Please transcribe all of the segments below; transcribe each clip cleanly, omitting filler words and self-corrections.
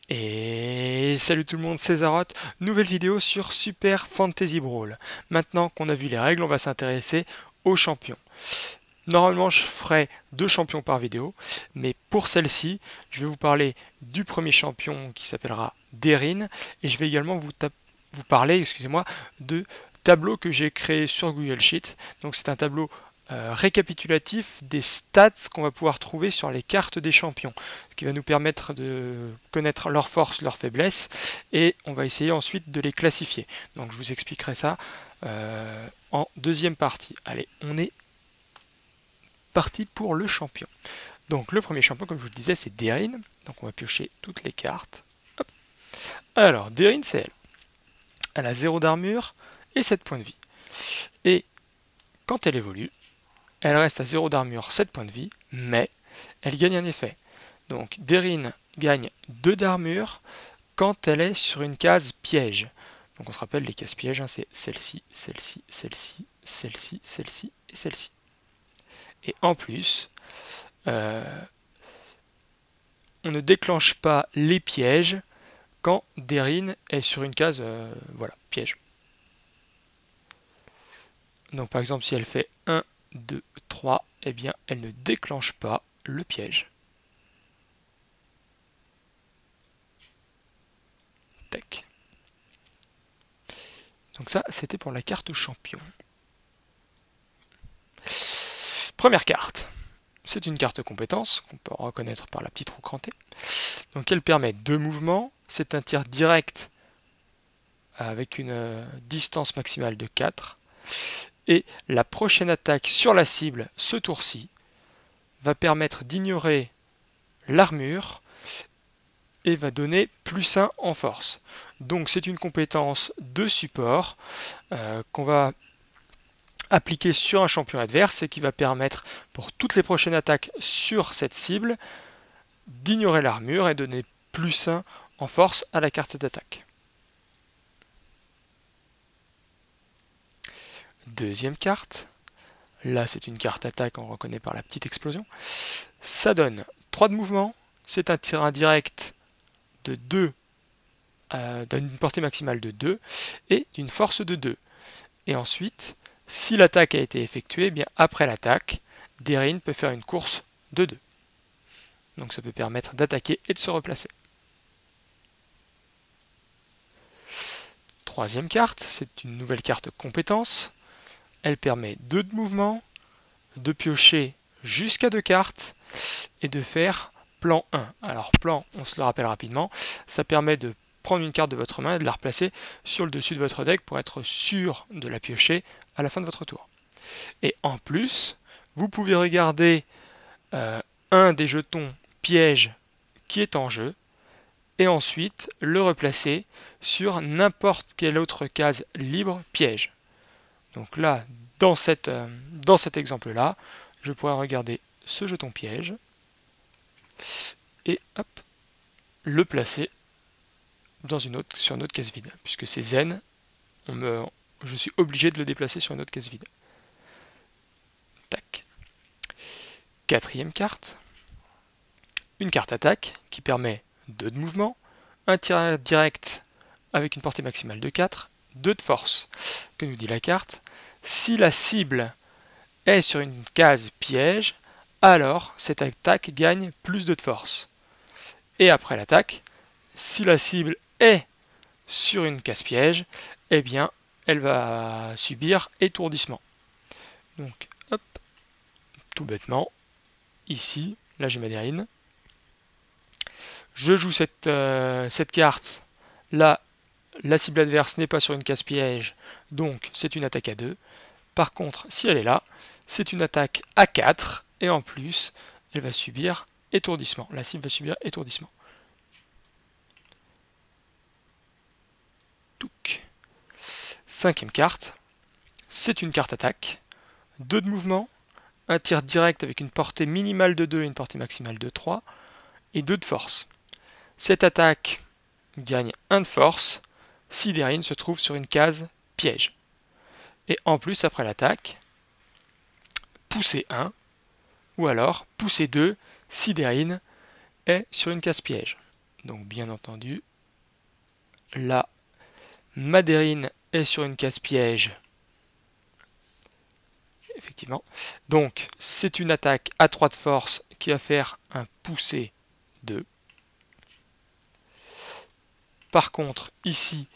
Et salut tout le monde, c'est Zaroth, nouvelle vidéo sur Super Fantasy Brawl. Maintenant qu'on a vu les règles, on va s'intéresser aux champions. Normalement, je ferai 2 champions par vidéo, mais pour celle-ci, je vais vous parler du premier champion qui s'appellera Derin, et je vais également vous parler, excusez-moi, de tableau que j'ai créé sur Google Sheet. Donc c'est un tableau récapitulatif des stats qu'on va pouvoir trouver sur les cartes des champions, ce qui va nous permettre de connaître leurs forces, leurs faiblesses, et on va essayer ensuite de les classifier. Donc je vous expliquerai ça en deuxième partie. Allez, on est parti pour le champion. Donc le premier champion, comme je vous le disais, c'est Derin. Donc on va piocher toutes les cartes. Hop. Alors, Derin, c'est elle. Elle a 0 d'armure et 7 points de vie. Et quand elle évolue, elle reste à 0 d'armure, 7 points de vie, mais elle gagne un effet. Donc Derin gagne 2 d'armure quand elle est sur une case piège. Donc on se rappelle les cases pièges, hein, c'est celle-ci, celle-ci, celle-ci, celle-ci, celle-ci et celle-ci. Et en plus, on ne déclenche pas les pièges quand Derin est sur une case voilà, piège. Donc par exemple si elle fait 1, 2, 3, eh bien elle ne déclenche pas le piège. Tac. Donc ça, c'était pour la carte champion. Première carte. C'est une carte compétence qu'on peut reconnaître par la petite roue crantée. Donc elle permet 2 mouvements. C'est un tir direct avec une distance maximale de 4. Et la prochaine attaque sur la cible, ce tour-ci, va permettre d'ignorer l'armure et va donner +1 en force. Donc c'est une compétence de support qu'on va appliquer sur un champion adverse et qui va permettre pour toutes les prochaines attaques sur cette cible d'ignorer l'armure et donner +1 en force à la carte d'attaque. Deuxième carte, là c'est une carte attaque, on reconnaît par la petite explosion. Ça donne 3 de mouvement, c'est un tir indirect de 2, d'une portée maximale de 2 et d'une force de 2. Et ensuite, si l'attaque a été effectuée, eh bien après l'attaque, Derin peut faire une course de 2. Donc ça peut permettre d'attaquer et de se replacer. Troisième carte, c'est une nouvelle carte compétence. Elle permet 2 de mouvement, de piocher jusqu'à 2 cartes et de faire plan 1. Alors plan, on se le rappelle rapidement, ça permet de prendre une carte de votre main et de la replacer sur le dessus de votre deck pour être sûr de la piocher à la fin de votre tour. Et en plus, vous pouvez regarder un des jetons piège qui est en jeu et ensuite le replacer sur n'importe quelle autre case libre piège. Donc là, dans cet exemple-là, je pourrais regarder ce jeton piège et hop, le placer sur une autre case vide, puisque c'est zen, je suis obligé de le déplacer sur une autre case vide. Tac. Quatrième carte, une carte attaque qui permet 2 de mouvement, un tir direct avec une portée maximale de 4, 2 de force. Que nous dit la carte? Si la cible est sur une case piège, alors cette attaque gagne +2 de force. Et après l'attaque, si la cible est sur une case piège, eh bien elle va subir étourdissement. Donc hop, tout bêtement, ici, là j'ai ma Derin. Je joue cette carte, là la cible adverse n'est pas sur une case piège, donc c'est une attaque à 2. Par contre, si elle est là, c'est une attaque à 4, et en plus, elle va subir étourdissement. La cible va subir étourdissement. Touc. Cinquième carte, c'est une carte attaque. 2 de mouvement, un tir direct avec une portée minimale de 2 et une portée maximale de 3, et 2 de force. Cette attaque gagne 1 de force si Derin se trouve sur une case piège. Et en plus, après l'attaque, pousser 1, ou alors pousser 2 si Derin est sur une case piège. Donc bien entendu, là, Madérine est sur une case piège. Effectivement. Donc c'est une attaque à 3 de force qui va faire un poussé 2. Par contre, ici,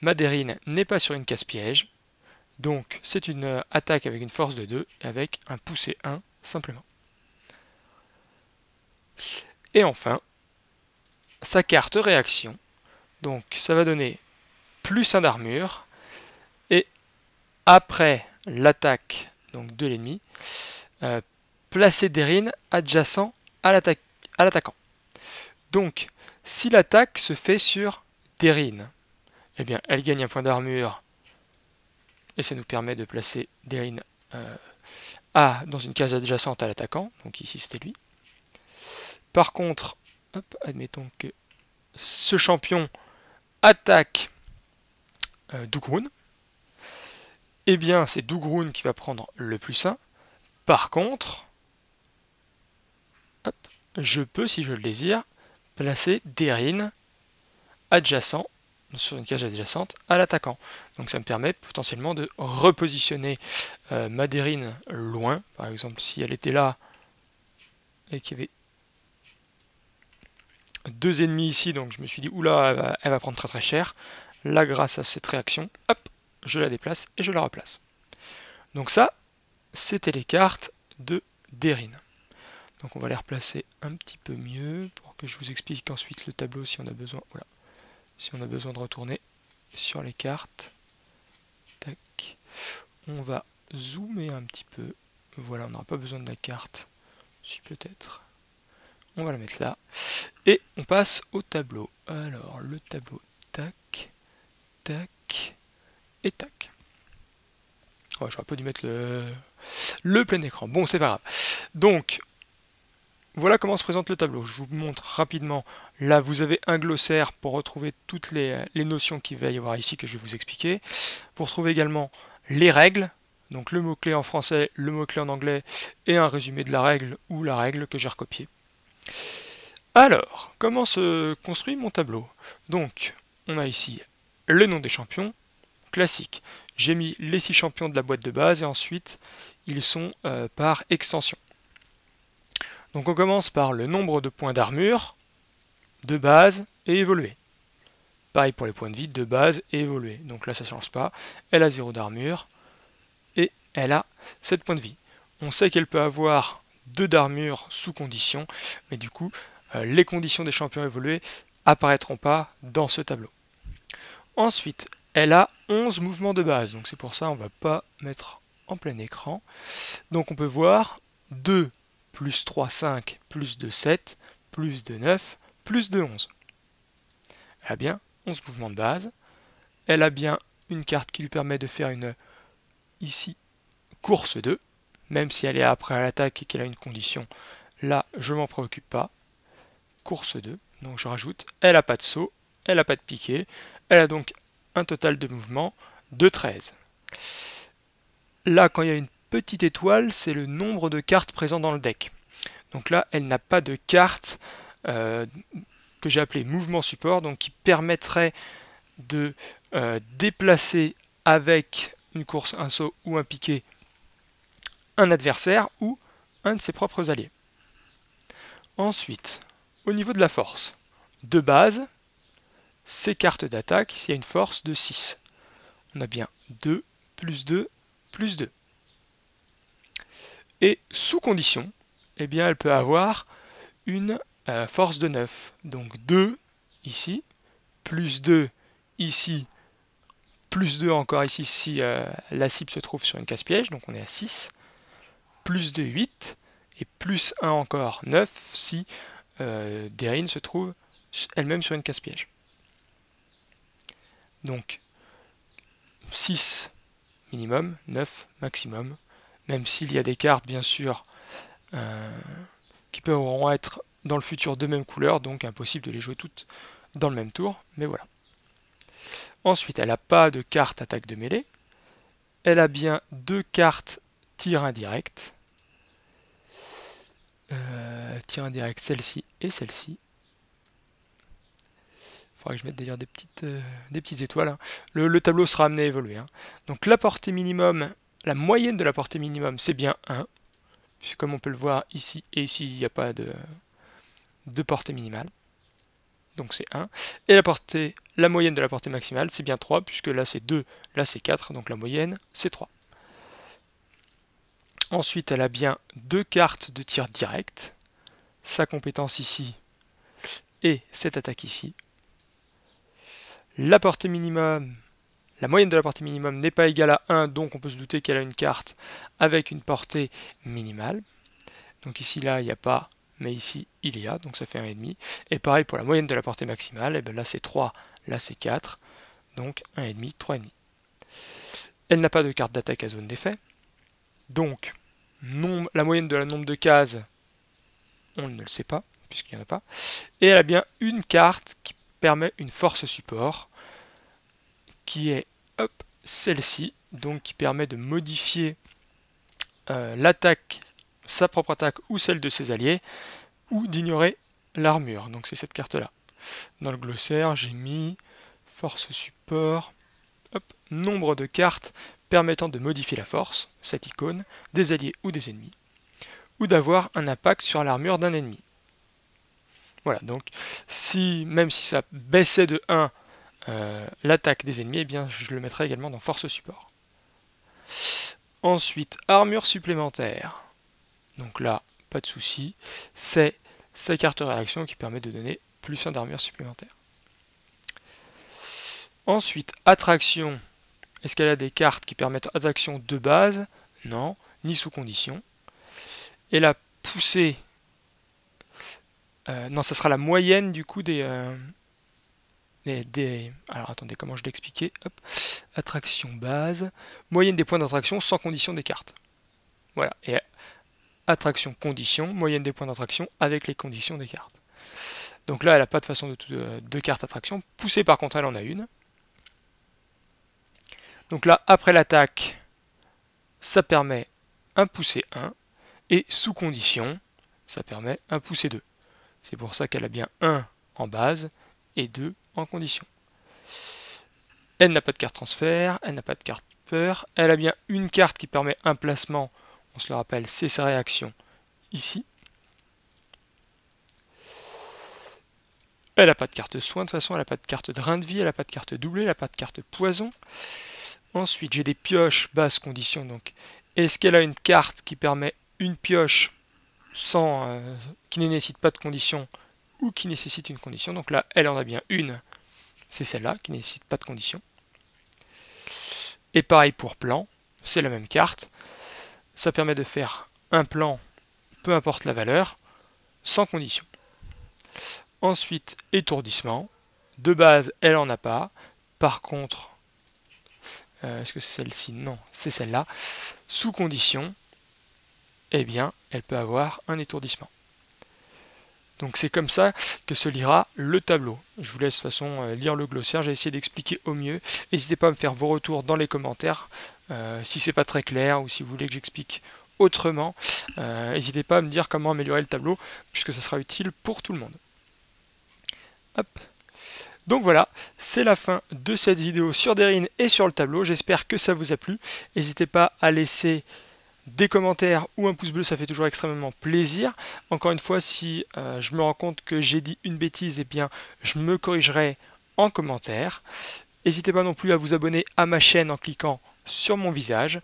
Madérine n'est pas sur une case piège. Donc c'est une attaque avec une force de 2 avec un poussé 1 simplement. Et enfin, sa carte réaction. Donc ça va donner plus 1 d'armure. Et après l'attaque donc de l'ennemi, placer Dérine adjacent à l'attaquant. Donc si l'attaque se fait sur Dérine, eh bien elle gagne un point d'armure. Et ça nous permet de placer Dérine dans une case adjacente à l'attaquant. Donc ici c'était lui. Par contre, admettons que ce champion attaque Dougroun. Eh bien c'est Dougroun qui va prendre le plus 1. Par contre, je peux, si je le désire, placer Dérine adjacent, sur une case adjacente, à l'attaquant. Donc ça me permet potentiellement de repositionner ma Dérine loin. Par exemple, si elle était là et qu'il y avait 2 ennemis ici, donc je me suis dit, oula, elle va prendre très très cher. Là, grâce à cette réaction, hop, je la déplace et je la replace. Donc ça, c'était les cartes de Dérine. Donc on va les replacer un petit peu mieux pour que je vous explique ensuite le tableau si on a besoin. Voilà. Si on a besoin de retourner sur les cartes. Tac. On va zoomer un petit peu. Voilà, on n'aura pas besoin de la carte. Si peut-être. On va la mettre là. Et on passe au tableau. Alors, le tableau. Tac. Tac. Et tac. Oh, j'aurais pas dû mettre le plein écran. Bon, c'est pas grave. Donc, voilà comment se présente le tableau. Je vous montre rapidement. Là, vous avez un glossaire pour retrouver toutes les notions qu'il va y avoir ici que je vais vous expliquer. Vous retrouvez également les règles, donc le mot-clé en français, le mot-clé en anglais, et un résumé de la règle ou la règle que j'ai recopiée. Alors, comment se construit mon tableau? Donc, on a ici le nom des champions, classique. J'ai mis les 6 champions de la boîte de base et ensuite, ils sont par extension. Donc on commence par le nombre de points d'armure, de base et évolué. Pareil pour les points de vie, de base et évolué. Donc là ça ne change pas. Elle a 0 d'armure et elle a 7 points de vie. On sait qu'elle peut avoir 2 d'armure sous condition, mais du coup les conditions des champions évolués apparaîtront pas dans ce tableau. Ensuite, elle a 11 mouvements de base, donc c'est pour ça on ne va pas mettre en plein écran. Donc on peut voir 2 plus 3, 5, plus 2, 7, plus 2, 9, plus 2, 11. Elle a bien 11 mouvements de base. Elle a bien une carte qui lui permet de faire une, ici, course 2, même si elle est après l'attaque et qu'elle a une condition. Là, je m'en préoccupe pas. Course 2, donc je rajoute. Elle n'a pas de saut, elle n'a pas de piqué. Elle a donc un total de mouvement de 13. Là, quand il y a une petite étoile, c'est le nombre de cartes présentes dans le deck. Donc là, elle n'a pas de carte que j'ai appelée mouvement support, donc qui permettrait de déplacer avec une course, un saut ou un piqué un adversaire ou un de ses propres alliés. Ensuite, au niveau de la force, de base, ces cartes d'attaque, il y a une force de 6. On a bien 2, plus 2, plus 2. Et sous condition, eh bien, elle peut avoir une force de 9. Donc 2 ici, plus 2 ici, plus 2 encore ici si la cible se trouve sur une case piège, donc on est à 6, plus 2, 8, et plus 1 encore, 9 si Dérine se trouve elle-même sur une case piège. Donc 6 minimum, 9 maximum, même s'il y a des cartes bien sûr qui pourront être dans le futur de même couleur, donc impossible de les jouer toutes dans le même tour, mais voilà. Ensuite, elle n'a pas de carte attaque de mêlée. Elle a bien 2 cartes tir indirect. Tir indirect, celle-ci et celle-ci. faudra que je mette d'ailleurs des petites étoiles. Hein. Le tableau sera amené à évoluer. Hein. Donc la portée minimum, la moyenne de la portée minimum, c'est bien 1. Puisque comme on peut le voir ici et ici, il n'y a pas de portée minimale. Donc c'est 1. Et la moyenne de la portée maximale, c'est bien 3, puisque là c'est 2, là c'est 4, donc la moyenne c'est 3. Ensuite, elle a bien 2 cartes de tir direct, sa compétence ici et cette attaque ici. La portée minimum, la moyenne de la portée minimum n'est pas égale à 1, donc on peut se douter qu'elle a une carte avec une portée minimale. Donc ici, là, il n'y a pas, mais ici, il y a, donc ça fait 1,5. Et pareil pour la moyenne de la portée maximale, et bien là c'est 3, là c'est 4, donc 1,5, 3,5. Elle n'a pas de carte d'attaque à zone d'effet, donc la moyenne de la nombre de cases, on ne le sait pas, puisqu'il n'y en a pas. Et elle a bien une carte qui permet une force support, qui est celle-ci, donc qui permet de modifier l'attaque, sa propre attaque ou celle de ses alliés, ou d'ignorer l'armure. Donc c'est cette carte-là. Dans le glossaire, j'ai mis force support, nombre de cartes permettant de modifier la force, cette icône, des alliés ou des ennemis, ou d'avoir un impact sur l'armure d'un ennemi. Voilà, donc même si ça baissait de 1 l'attaque des ennemis, eh bien je le mettrai également dans force support. Ensuite, armure supplémentaire. Donc là, pas de souci, c'est sa carte réaction qui permet de donner plus 1 d'armure supplémentaire. Ensuite, attraction. Est-ce qu'elle a des cartes qui permettent attraction de base? Non, ni sous condition. Et la poussée, non, ça sera la moyenne du coup des alors attendez, comment je l'expliquais? Attraction base, moyenne des points d'attraction sans condition des cartes. Voilà, et attraction condition, moyenne des points d'attraction avec les conditions des cartes. Donc là, elle n'a pas de façon de carte attraction. Poussée par contre, elle en a une. Donc là, après l'attaque, ça permet un poussé 1, et sous condition, ça permet un poussé 2. C'est pour ça qu'elle a bien 1 en base et 2 en condition. Elle n'a pas de carte transfert, elle n'a pas de carte peur, elle a bien une carte qui permet un placement, on se le rappelle, c'est sa réaction ici. Elle n'a pas de carte soin, de toute façon, elle n'a pas de carte drain de vie, elle n'a pas de carte doublée, elle n'a pas de carte poison. Ensuite, j'ai des pioches basse condition. Donc, est-ce qu'elle a une carte qui permet une pioche qui ne nécessite pas de condition ou qui nécessite une condition? Donc là, elle en a bien une. C'est celle-là qui ne nécessite pas de condition. Et pareil pour plan, c'est la même carte. Ça permet de faire un plan, peu importe la valeur, sans condition. Ensuite, étourdissement. De base, elle n'en a pas. Par contre, est-ce que c'est celle-ci? Non, c'est celle-là. Sous condition, eh bien, elle peut avoir un étourdissement. Donc c'est comme ça que se lira le tableau. Je vous laisse de toute façon lire le glossaire, j'ai essayé d'expliquer au mieux. N'hésitez pas à me faire vos retours dans les commentaires, si c'est pas très clair ou si vous voulez que j'explique autrement. N'hésitez pas à me dire comment améliorer le tableau, puisque ça sera utile pour tout le monde. Hop. Donc voilà, c'est la fin de cette vidéo sur Deryn et sur le tableau. J'espère que ça vous a plu. N'hésitez pas à laisser des commentaires ou un pouce bleu, ça fait toujours extrêmement plaisir. Encore une fois, si je me rends compte que j'ai dit une bêtise, eh bien, je me corrigerai en commentaire. N'hésitez pas non plus à vous abonner à ma chaîne en cliquant sur mon visage.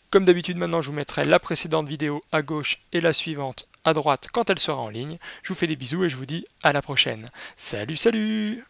Comme d'habitude, maintenant, je vous mettrai la précédente vidéo à gauche et la suivante à droite quand elle sera en ligne. Je vous fais des bisous et je vous dis à la prochaine. Salut, salut!